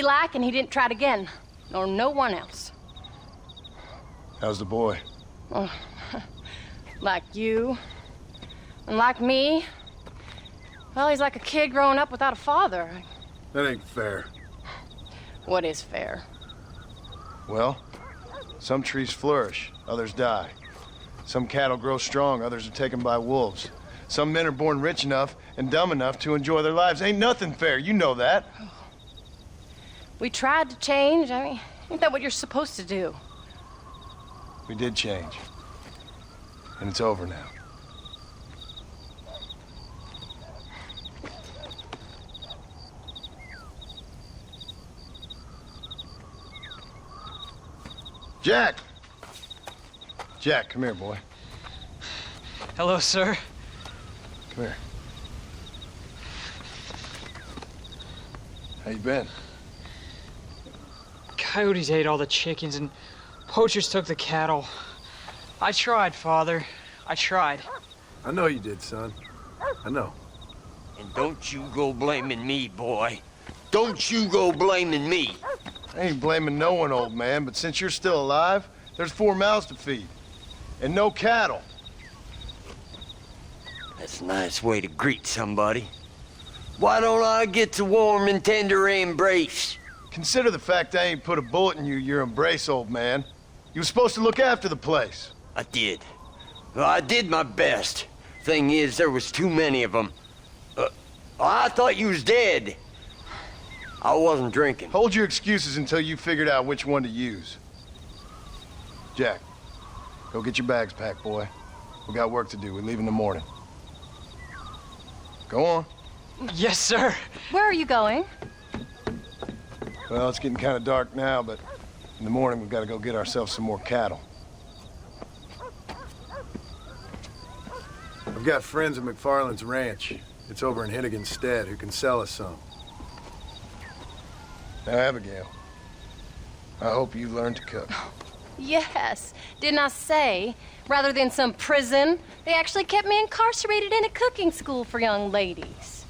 like, and he didn't try it again. Nor no one else. How's the boy? Oh, like you. And like me. Well, he's like a kid growing up without a father. That ain't fair. What is fair? Well, some trees flourish, others die. Some cattle grow strong, others are taken by wolves. Some men are born rich enough and dumb enough to enjoy their lives. Ain't nothing fair, you know that. We tried to change. I mean, ain't that what you're supposed to do? We did change. And it's over now. Jack! Jack, come here, boy. Hello, sir. Come here. How you been? Coyotes ate all the chickens and poachers took the cattle. I tried, Father. I tried. I know you did, son. I know. And don't you go blaming me, boy. Don't you go blaming me. I ain't blaming no one, old man, but since you're still alive, there's 4 mouths to feed. And no cattle. That's a nice way to greet somebody. Why don't I get a warm and tender embrace? Consider the fact I ain't put a bullet in your embrace, old man. You were supposed to look after the place. I did. Well, I did my best. Thing is, there was too many of them. I thought you was dead. I wasn't drinking. Hold your excuses until you figured out which one to use. Jack, go get your bags packed, boy. We got work to do. We leave in the morning. Go on. Yes, sir. Where are you going? Well, it's getting kind of dark now, but in the morning we've got to go get ourselves some more cattle. I've got friends at McFarland's ranch. It's over in Hennigan's Stead who can sell us some. Now, Abigail, I hope you learn to cook. Yes. Didn't I say, rather than some prison, they actually kept me incarcerated in a cooking school for young ladies.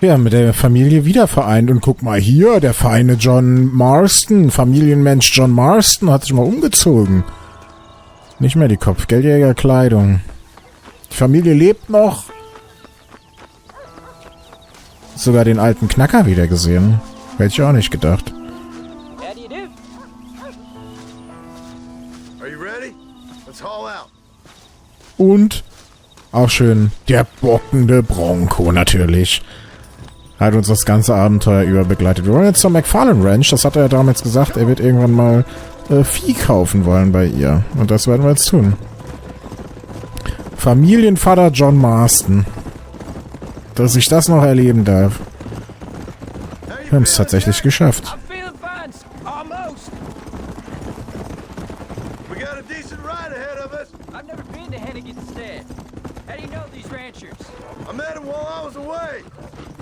Ja, mit der Familie wieder vereint. Und guck mal hier, der feine John Marston, Familienmensch John Marston, hat sich mal umgezogen. Nicht mehr die Kopfgeldjägerkleidung. Die Familie lebt noch. Sogar den alten Knacker wieder gesehen. Hätte ich auch nicht gedacht. Und auch schön der bockende Bronco natürlich. Hat uns das ganze Abenteuer über begleitet. Wir wollen jetzt zur McFarland Ranch. Das hat er ja damals gesagt. Er wird irgendwann mal Vieh kaufen wollen bei ihr. Und das werden wir jetzt tun. Familienvater John Marston. Dass ich das noch erleben darf. Wir haben es tatsächlich geschafft.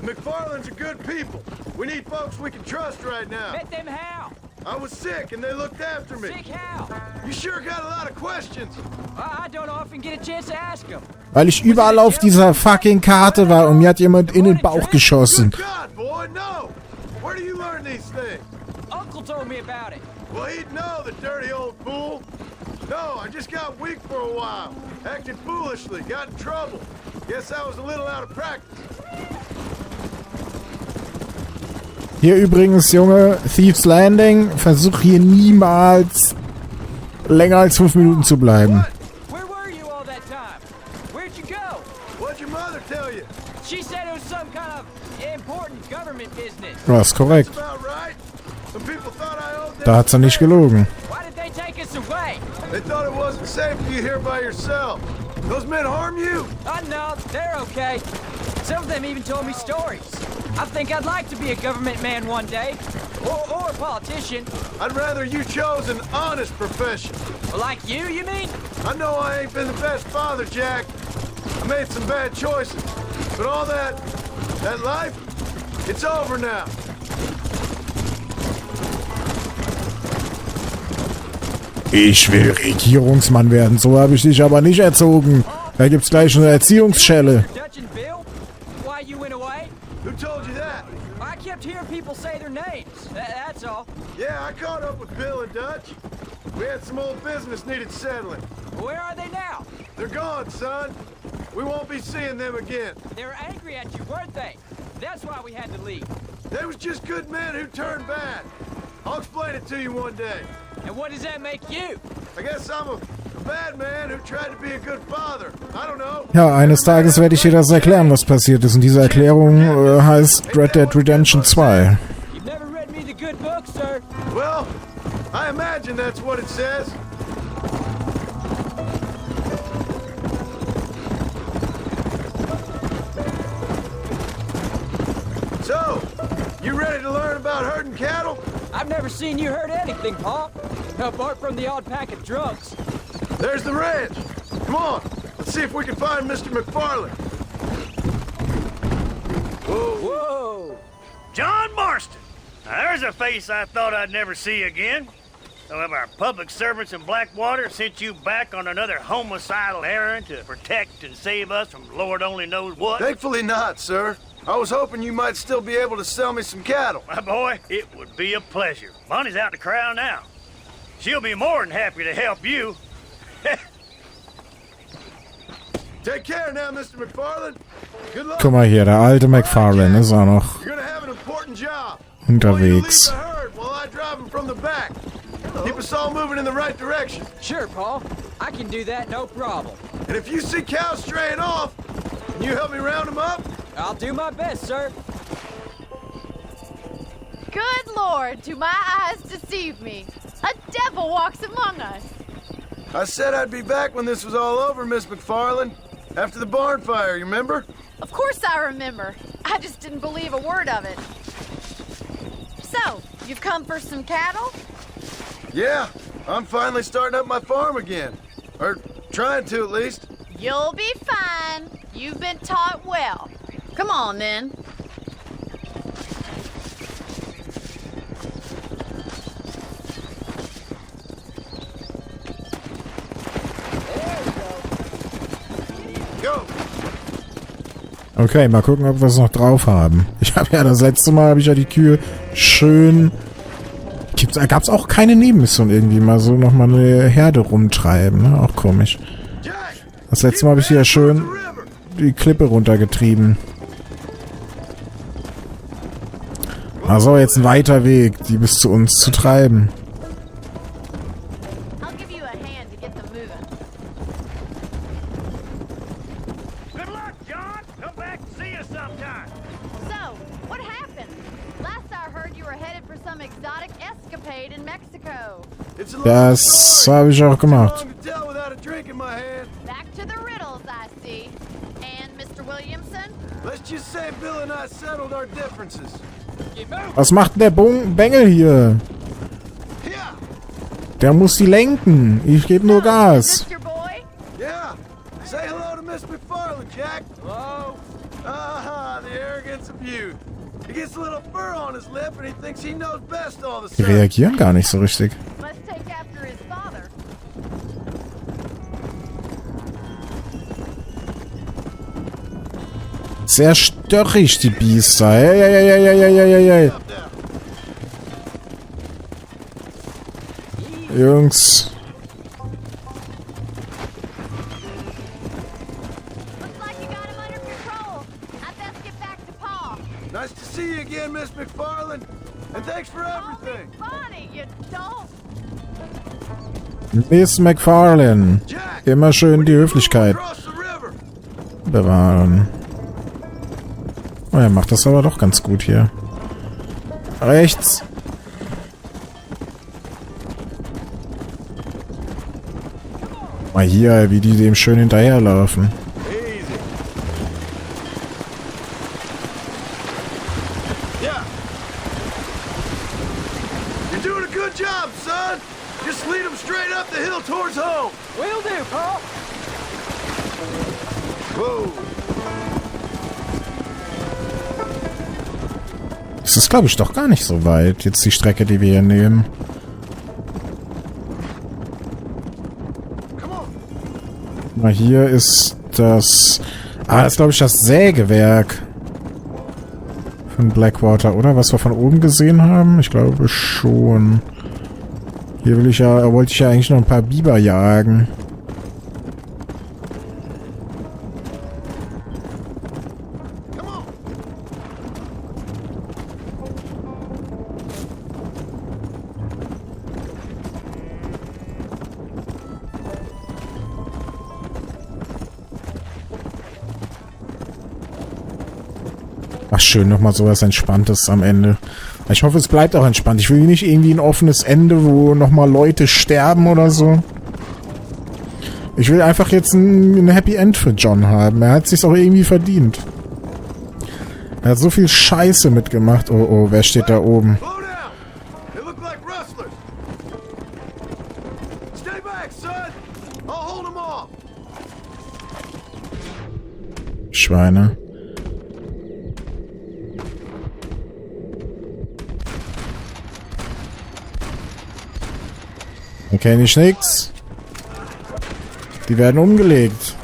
McFarland's are good people. We need folks we can trust right now. Met them how? I was sick and they looked after me. Sick how? You sure got a lot of questions. I don't often get a chance to ask them. Weil ich überall auf dieser fucking Karte war und mir hat jemand in den Bauch geschossen. Good God, boy, no. Where do you learn these things? Uncle told me about it. Well, he'd know, the dirty old fool. No, I just got weak for a while. Acted foolishly, got in trouble. Guess I was a little out of practice. Hier übrigens, Junge, Thieves Landing, versuch hier niemals länger als 5 Minuten zu bleiben. Where were you all that time? Where'd you go? What'd your mother tell you? She said it was some kind of important government business. Das ist korrekt. That's about right. Some people thought I owed them. Da hat sie nicht gelogen. Why did they take us away? They thought it wasn't safe for you here by yourself. Those men harm you? No, they're okay. Some of them even told me stories. I think I'd like to be a government man one day. Or a politician. I'd rather you chose an honest profession. Like you mean? I know I ain't been the best father, Jack. I made some bad choices. But all that life, it's over now. Ich will Regierungsmann werden, so habe ich dich aber nicht erzogen. Da gibt's gleich eine Erziehungsschelle. Dutch and Bill? Why you went away? Who told you that? I kept hearing people say their names. That's all. Yeah, I caught up with Bill and Dutch. We had some old business needed settling. Where are they now? They're gone, son. We won't be seeing them again. They were angry at you, weren't they? That's why we had to leave. They was just good men who turned bad. I'll explain it to you one day. And what does that make you? I guess I'm a bad man who tried to be a good father. I don't know. Ja, eines Tages werde ich dir das erklären, was passiert ist. Und diese Erklärung heißt Red Dead Redemption 2. You've never read me the good book, sir. Well, I imagine that's what it says. So, you ready to learn about herding cattle? I've never seen you hurt anything, Pa. Apart from the odd pack of drugs. There's the ranch. Come on, let's see if we can find Mr. McFarland. Whoa! John Marston! Now, there's a face I thought I'd never see again. Some of our public servants in Blackwater sent you back on another homicidal errand to protect and save us from Lord only knows what. Thankfully not, sir. I was hoping you might still be able to sell me some cattle. My boy, it would be a pleasure. Bonnie's out to corral now. She'll be more than happy to help you. Take care now, Mr. McFarland. Good luck. Guck mal hier, der alte McFarlane ist auch noch You're gonna have an important job. unterwegs. You lead the herd while I drive them from the back. Keep us all moving in the right direction. Sure, Pa. I can do that, no problem. And if you see cows straying off, can you help me round them up? I'll do my best, sir. Good Lord, do my eyes deceive me? A devil walks among us. I said I'd be back when this was all over, Miss McFarland. After the barn fire, you remember? Of course I remember. I just didn't believe a word of it. So, you've come for some cattle? Yeah, I'm finally starting up my farm again. Or trying to, at least. You'll be fine. You've been taught well. Come on, then. Go! Okay, mal gucken, ob wir es noch drauf haben. Ich habe ja das letzte Mal, die Kühe schön... Gab's auch keine Nebenmission irgendwie, mal so nochmal eine Herde rumtreiben, ne? Auch komisch. Das letzte Mal habe ich hier schön die Klippe runtergetrieben. Also jetzt ein weiter Weg, die bis zu uns zu treiben. I'll give you a hand to get them moving. Good luck, John! Come back and see us sometime. So, what happened? Last I heard you were headed for some exotic escapade in Mexico. It's a long Das story. habe ich auch gemacht. Too long to tell without a drink in my hand. Back to the riddles, I see. And Mr. Williamson? Let's just say Bill and I settled our differences. Was macht denn der Bengel hier? Yeah, Der muss die lenken. Ich gebe nur Is Gas. this your boy? yeah. Say hello to Miss McFarland, Jack. Hello. Ah, the arrogance of youth. He gets a little fur on his lip and he thinks he knows best all the Die time. reagieren gar nicht so richtig. Must take after his father. Sehr störrig, die Biester. Hey. Jungs. Looks like you got him under control. I best get back to Pa. Nice to see you again, Miss Miss McFarland. And thanks for everything. Funny, you don't. Miss McFarlane. Immer schön die Höflichkeit bewahren. Oh, er macht das aber doch ganz gut hier. Rechts. Mal hier, wie die dem schön hinterherlaufen. Will do, Paul. Das ist, glaube ich, doch gar nicht so weit, jetzt die Strecke, die wir hier nehmen. Mal hier ist das... Ah, das ist, glaube ich, das Sägewerk von Blackwater, oder? Was wir von oben gesehen haben? Ich glaube schon. Hier wollte ich ja eigentlich noch ein paar Biber jagen. Ach, schön, nochmal sowas Entspanntes am Ende. Ich hoffe, es bleibt auch entspannt. Ich will nicht irgendwie ein offenes Ende, wo nochmal Leute sterben oder so. Ich will einfach jetzt ein Happy End für John haben. Er hat sich's auch irgendwie verdient. Er hat so viel Scheiße mitgemacht. Oh, oh, wer steht da oben? Schweine. Okay, nicht nix. Die werden umgelegt.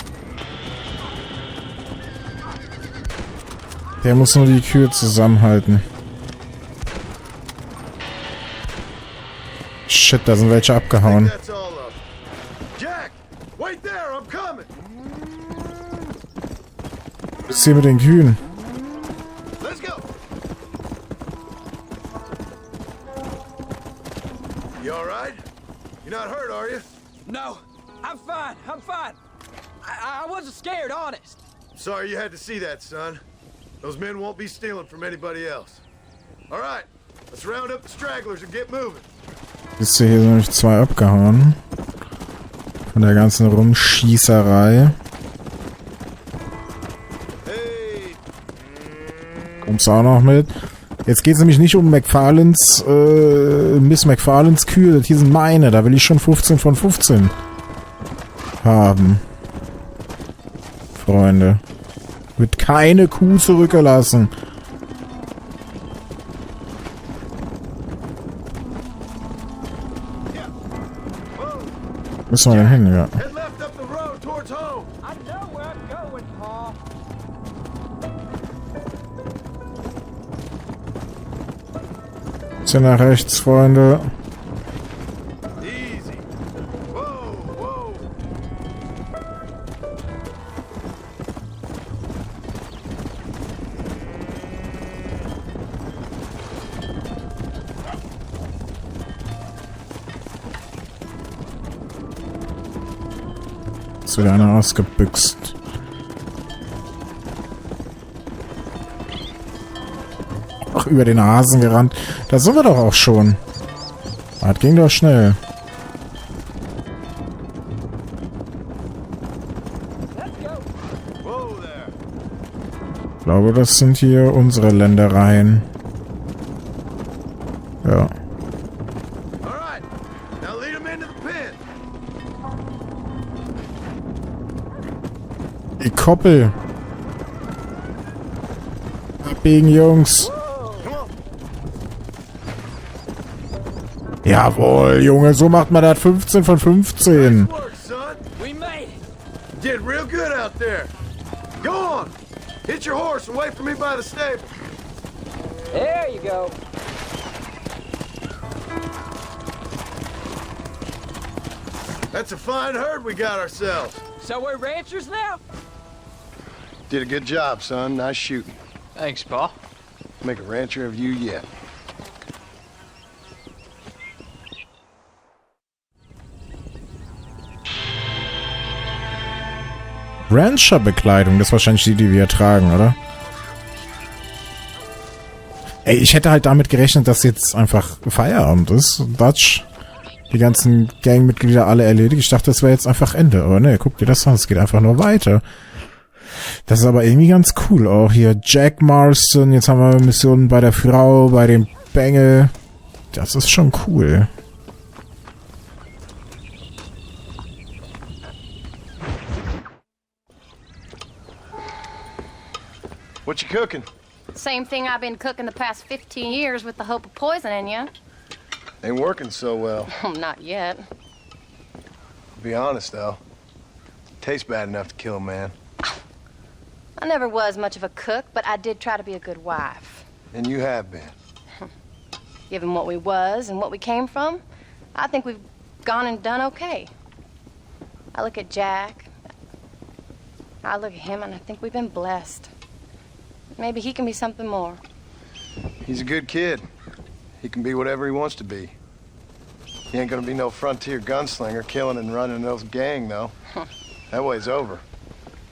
Der muss nur die Kühe zusammenhalten. Shit, da sind welche abgehauen. Was ist hier mit den Kühen? No, I'm fine. I'm fine. I wasn't scared, honest. Sorry you had to see that, son. Those men won't be stealing from anybody else. All right, let's round up the stragglers and get moving. Ist hier sind nämlich 2 abgehauen. Von der ganzen Rumschießerei. Hey. Kommst du auch noch mit? Jetzt geht es nämlich nicht um Miss McFarlanes Kühe. Hier sind meine. Da will ich schon 15 von 15 haben. Freunde. Wird keine Kuh zurückgelassen. Müssen wir denn hin, ja. Bisschen nach rechts, Freunde. Ist wieder einer ausgebüxt. Ach, über den Hasen gerannt. Da sind wir doch auch schon. Das ging doch schnell. Ich glaube, das sind hier unsere Ländereien. Ja. Die Koppel. Abbiegen, Jungs. Jawohl, Junge, so macht man das 15 von 15. We made it. Did real good out there. Go on. Hit your horse and wait for me by the stable. There you go. That's a fine herd we got ourselves. So we're ranchers now? Did a good job, son. Nice shooting. Thanks, Paul. Make a rancher of you yet. Rancher-Bekleidung, das ist wahrscheinlich die, die wir tragen, oder? Ey, ich hätte halt damit gerechnet, dass jetzt einfach Feierabend ist. Dutch, die ganzen Gangmitglieder alle erledigt. Ich dachte, das wäre jetzt einfach Ende. Aber ne, guck dir das an, es geht einfach nur weiter. Das ist aber irgendwie ganz cool. Auch hier Jack Marston, jetzt haben wir Missionen bei der Frau, bei dem Bengel. Das ist schon cool. What you cooking? Same thing I've been cooking the past 15 years with the hope of poisoning you. Ain't working so well. Not yet. To be honest, though, tastes bad enough to kill a man. I never was much of a cook, but I did try to be a good wife. And you have been. Given what we was and what we came from, I think we've gone and done okay. I look at Jack, I look at him, and I think we've been blessed. Maybe he can be something more. He's a good kid. He can be whatever he wants to be. He ain't gonna be no frontier gunslinger killing and running those gang, though. That way's over.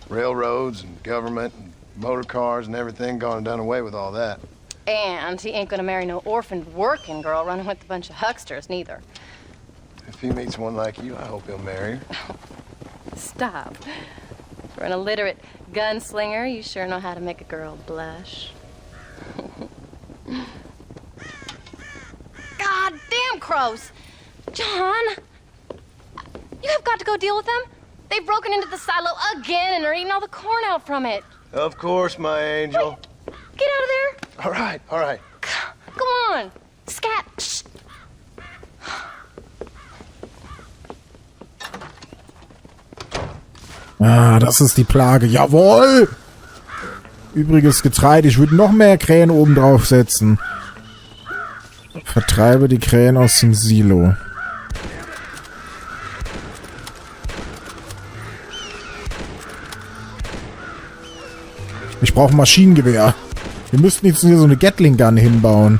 Railroads and government and motor cars and everything gone and done away with all that. And he ain't gonna marry no orphaned working girl running with a bunch of hucksters, neither. If he meets one like you, I hope he'll marry her. Stop. For an illiterate gunslinger, you sure know how to make a girl blush. God damn crows! John! You have got to go deal with them. They've broken into the silo again and are eating all the corn out from it. Of course, my angel. Wait, get out of there. All right, all right. Come on. Scat. Shh. Ah, das ist die Plage. Jawohl! Übriges Getreide. Ich würde noch mehr Krähen oben drauf setzen. Vertreibe die Krähen aus dem Silo. Ich brauche ein Maschinengewehr. Wir müssten jetzt hier so eine Gatling-Gun hinbauen.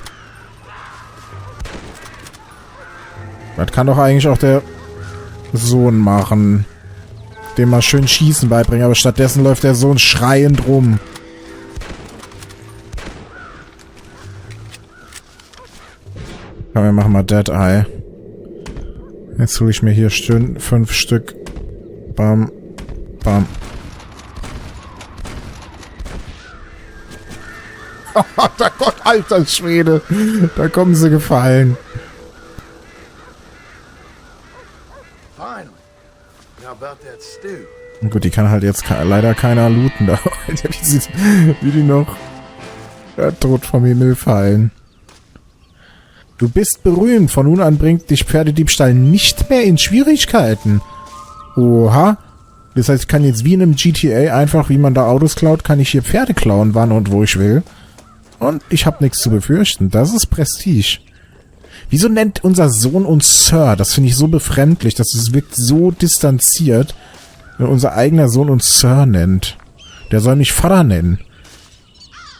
Das kann doch eigentlich auch der Sohn machen. Dem mal schön Schießen beibringen, aber stattdessen läuft der Sohn schreiend rum. Komm, wir machen mal Dead Eye. Jetzt hole ich mir hier schön 5 Stück. Bam. Bam. Der Gott, alter Schwede. Da kommen sie gefallen. Finally. Now about that stew. Gut, die kann halt jetzt leider keiner looten. Da. Wie die noch tot vom Himmel fallen. Du bist berühmt. Von nun an bringt dich Pferdediebstahl nicht mehr in Schwierigkeiten. Oha. Das heißt, ich kann jetzt wie in einem GTA einfach, wie man da Autos klaut, kann ich hier Pferde klauen, wann und wo ich will. Und ich habe nichts zu befürchten. Das ist Prestige. Wieso nennt unser Sohn uns Sir? Das finde ich so befremdlich. Das wirkt so distanziert, wenn unser eigener Sohn uns Sir nennt. Der soll mich Vater nennen.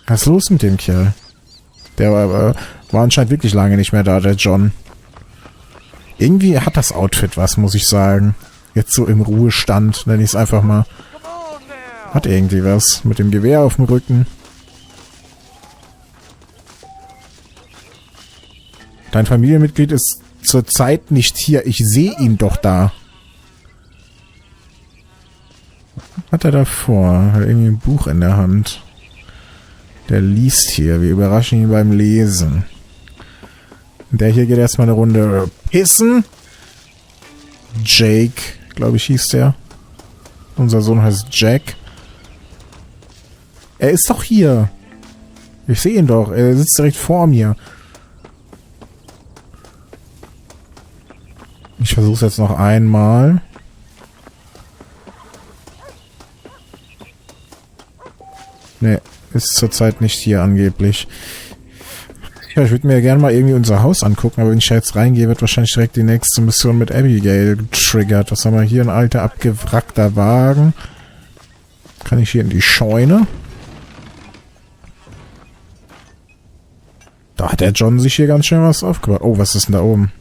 Was ist los mit dem Kerl? Der war anscheinend wirklich lange nicht mehr da, der John. Irgendwie hat das Outfit was, muss ich sagen. Jetzt so im Ruhestand, nenne ich es einfach mal. Hat irgendwie was. Mit dem Gewehr auf dem Rücken. Dein Familienmitglied ist zurzeit nicht hier. Ich sehe ihn doch da. Was hat er da vor? Hat irgendwie ein Buch in der Hand. Der liest hier. Wir überraschen ihn beim Lesen. Der hier geht erstmal eine Runde pissen. Jake, glaube ich, hieß der. Unser Sohn heißt Jack. Er ist doch hier. Ich sehe ihn doch. Er sitzt direkt vor mir. Ich versuche es jetzt noch einmal. Ne, ist zurzeit nicht hier angeblich. Ja, ich würde mir gerne mal irgendwie unser Haus angucken, aber wenn ich jetzt reingehe, wird wahrscheinlich direkt die nächste Mission mit Abigail getriggert. Was haben wir hier? Ein alter, abgewrackter Wagen. Kann ich hier in die Scheune? Da hat der John sich hier ganz schön was aufgebaut. Oh, was ist denn da oben?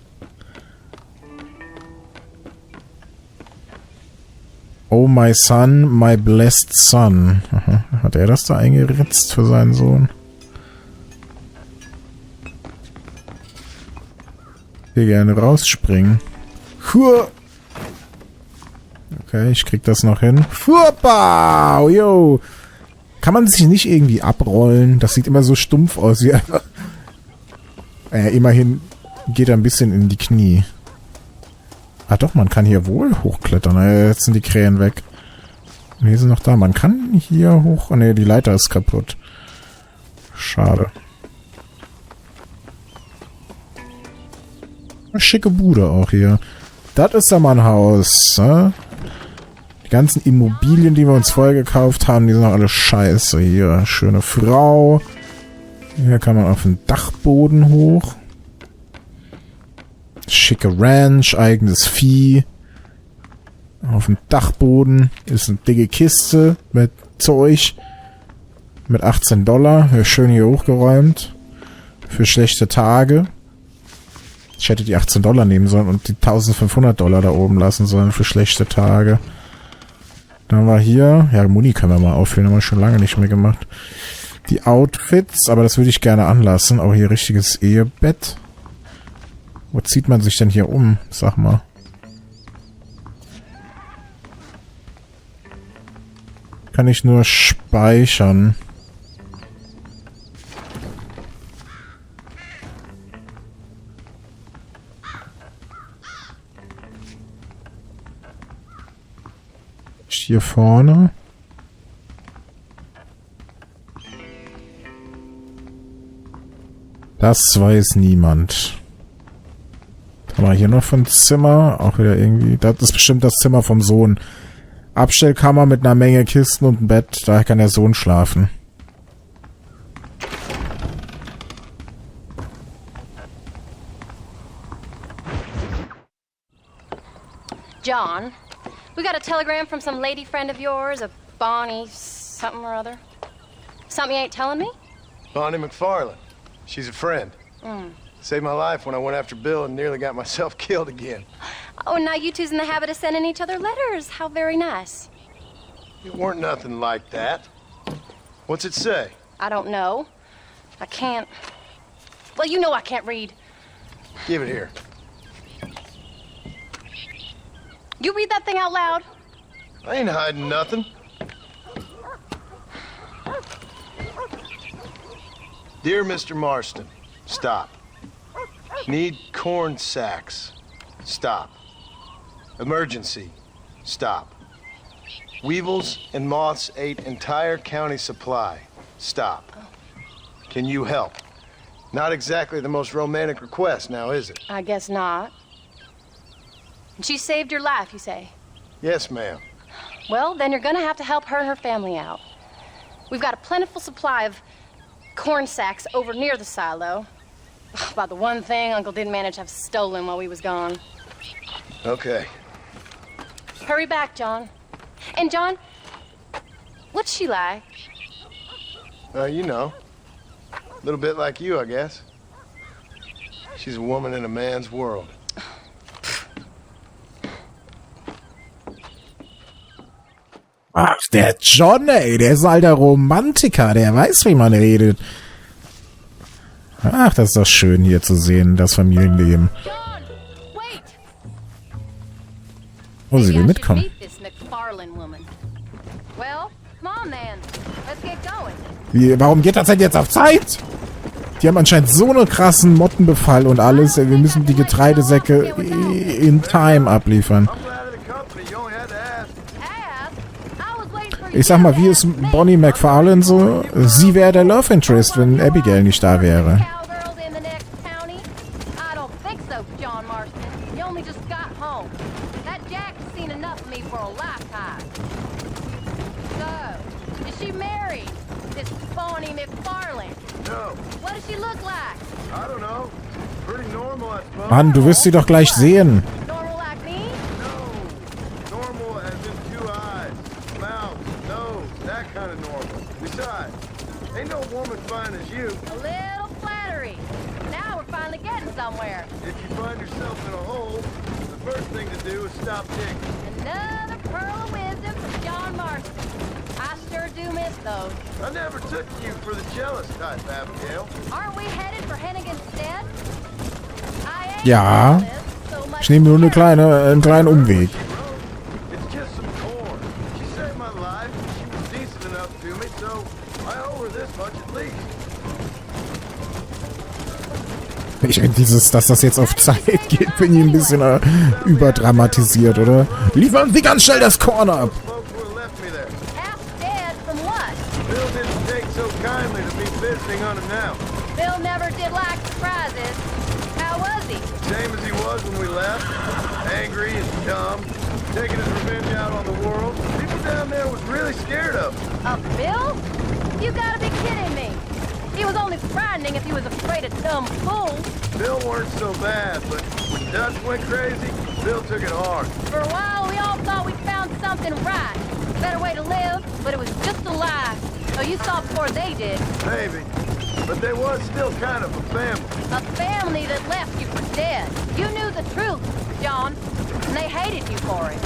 Oh, my son, my blessed son. Aha. Hat er das da eingeritzt für seinen Sohn? Hier gerne rausspringen. Huah. Okay, ich krieg das noch hin. Fuppau, yo. Kann man sich nicht irgendwie abrollen? Das sieht immer so stumpf aus. Wie einfach. Immerhin geht er ein bisschen in die Knie. Ah doch, man kann hier wohl hochklettern. Jetzt sind die Krähen weg. Ne, die sind noch da. Man kann hier hoch... Oh ne, die Leiter ist kaputt. Schade. Eine schicke Bude auch hier. Das ist ja mal ein Haus. Ne? Die ganzen Immobilien, die wir uns vorher gekauft haben, die sind auch alle scheiße. Hier, schöne Frau. Hier kann man auf den Dachboden hoch. Schicke Ranch, eigenes Vieh. Auf dem Dachboden ist eine dicke Kiste mit Zeug. Mit $18. Ja, schön hier hochgeräumt. Für schlechte Tage. Ich hätte die $18 nehmen sollen und die $1500 da oben lassen sollen für schlechte Tage. Dann war hier... Ja, Muni können wir mal auffüllen. Haben wir schon lange nicht mehr gemacht. Die Outfits, aber das würde ich gerne anlassen. Auch hier richtiges Ehebett. Wo zieht man sich denn hier um? Sag mal. Kann ich nur speichern. Hier vorne. Das weiß niemand. Aber hier noch von Zimmer. Auch wieder irgendwie. Das ist bestimmt das Zimmer vom Sohn. Abstellkammer mit einer Menge Kisten und ein Bett. Da kann der Sohn schlafen. John, we got a telegram from some lady friend of yours, a Bonnie something or other. Something you ain't telling me? Bonnie McFarland. She's a friend. Saved my life when I went after Bill and nearly got myself killed again. Oh, now you two's in the habit of sending each other letters. How very nice. It weren't nothing like that. What's it say? I don't know. I can't... Well, you know I can't read. Give it here. You read that thing out loud? I ain't hiding nothing. Dear Mr. Marston, stop. Need corn sacks. Stop. Emergency. Stop. Weevils and moths ate entire county supply. Stop. Can you help? Not exactly the most romantic request, now is it? I guess not. And she saved your life, you say? Yes, ma'am. Well, then you're gonna have to help her and her family out. We've got a plentiful supply of corn sacks over near the silo. About the one thing Uncle didn't manage to have stolen while we was gone. Okay. Hurry back, John. And John, what's she like? You know. A little bit like you, I guess. She's a woman in a man's world. Ach, der John, ey, der ist ein alter Romantiker, der weiß, wie man redet. Ach, das ist doch schön hier zu sehen, das Familienleben. John, wait! Oh, sie will mitkommen. Well, come on then. Let's get going. Wie, warum geht das denn jetzt auf Zeit? Die haben anscheinend so einen krassen Mottenbefall und alles. Wir müssen die Getreidesäcke in Time abliefern. Ich sag mal, wie ist Bonnie McFarlane so? Sie wäre der Love Interest, wenn Abigail nicht da wäre. Mann, du wirst sie doch gleich sehen. yourself in a hole, the first thing to do is stop digging. Another pearl of wisdom from John Marston. I sure do miss those. I never took you for the jealous type, Abigail. Aren't we headed for Hennigan's Stead? I ain't Ja. jealous so much Ich nehme nur einen kleinen Umweg. It's just some corn. She saved my life. She was decent enough to me, so I owe her this much at least. Ich finde dass das jetzt auf Zeit geht, bin ich ein bisschen überdramatisiert, oder? Liefern Sie ganz schnell das Korn ab! Folks would have left me there. half dead from what? Bill didn't take so kindly to me visiting unannounced. Bill never did like surprises. How was he? Same as he was when we left. Angry and dumb. Taking his revenge out on the world. People down there was really scared of him. A Bill? You gotta be kidding me. He was only frightening if he was afraid of dumb fools. Bill weren't so bad, but when Dutch went crazy, Bill took it hard. For a while, we all thought we found something right. A better way to live, but it was just a lie. Oh, you saw before they did. Maybe. But they was still kind of a family. A family that left you for dead. You knew the truth, John, and they hated you for it.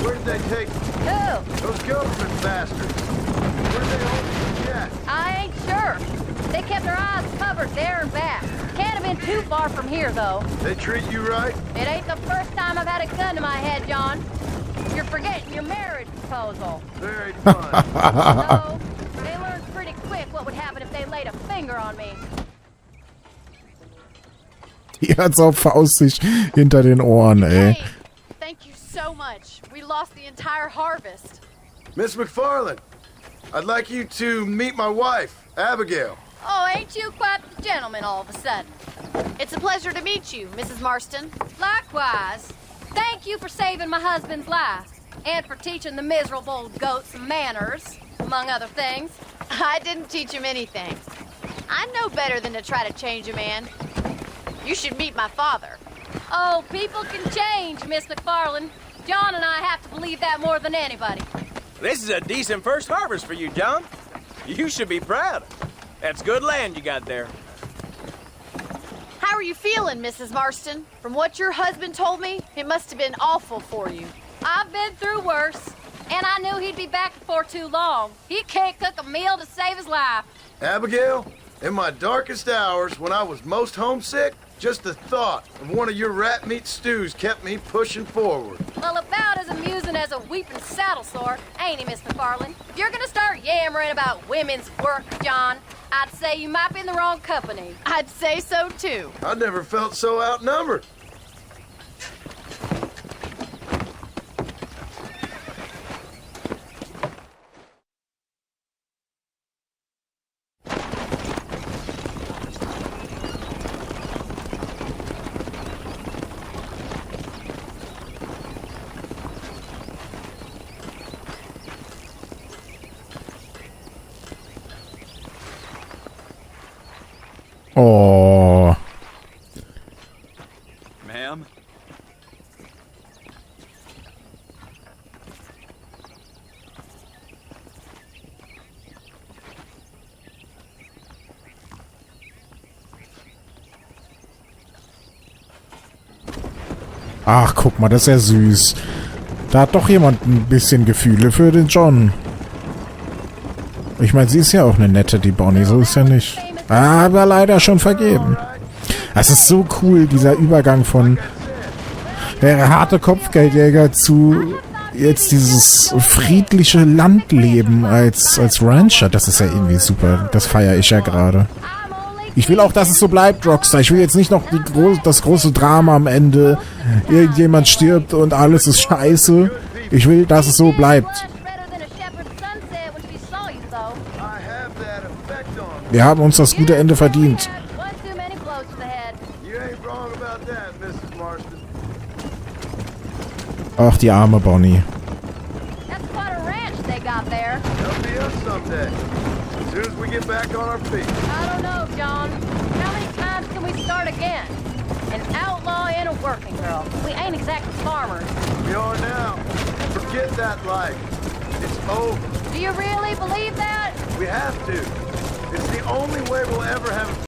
Where did they take you? Who? Those government bastards. Where did they hold you yet? I ain't sure. They kept their eyes covered there and back. Can't have been too far from here, though. They treat you right? It ain't the first time I've had a gun to my head, John. You're forgetting your marriage proposal. Very fun. No, they learned pretty quick what would happen if they laid a finger on me. Die hat's auf faustig hinter den Ohren, ey. Hey, thank you so much. We lost the entire harvest. Miss McFarland, I'd like you to meet my wife, Abigail. Oh, ain't you quite the gentleman all of a sudden? It's a pleasure to meet you, Mrs. Marston. Likewise. Thank you for saving my husband's life and for teaching the miserable goat some manners, among other things. I didn't teach him anything. I know better than to try to change a man. You should meet my father. Oh, people can change, Miss McFarland. John and I have to believe that more than anybody. This is a decent first harvest for you, John. You should be proud. That's good land you got there. How are you feeling, Mrs. Marston? From what your husband told me, it must have been awful for you. I've been through worse, and I knew he'd be back before too long. He can't cook a meal to save his life. Abigail, in my darkest hours when I was most homesick, just the thought of one of your rat meat stews kept me pushing forward. Well, about as amusing as a weeping saddle sore, ain't he, Miss McFarland? If you're gonna start yammering about women's work, John, I'd say you might be in the wrong company. I'd say so, too. I never felt so outnumbered. Oh. Ma'am? Ach, guck mal, das ist ja süß. Da hat doch jemand ein bisschen Gefühle für den John. Ich meine, sie ist ja auch eine nette, die Bonnie, so ist ja nicht. Aber leider schon vergeben. Es ist so cool, dieser Übergang von der harte Kopfgeldjäger zu jetzt dieses friedliche Landleben als Rancher. Das ist ja irgendwie super. Das feiere ich ja gerade. Ich will auch, dass es so bleibt, Rockstar. Ich will jetzt nicht noch das große Drama am Ende. Irgendjemand stirbt und alles ist scheiße. Ich will, dass es so bleibt. Wir haben uns das gute Ende verdient. Ach, die arme Bonnie. An outlaw and a working girl. We ain't exactly farmers. We are now. Forget that life. It's over. Do you really believe that? We have to. It's the only way we'll ever have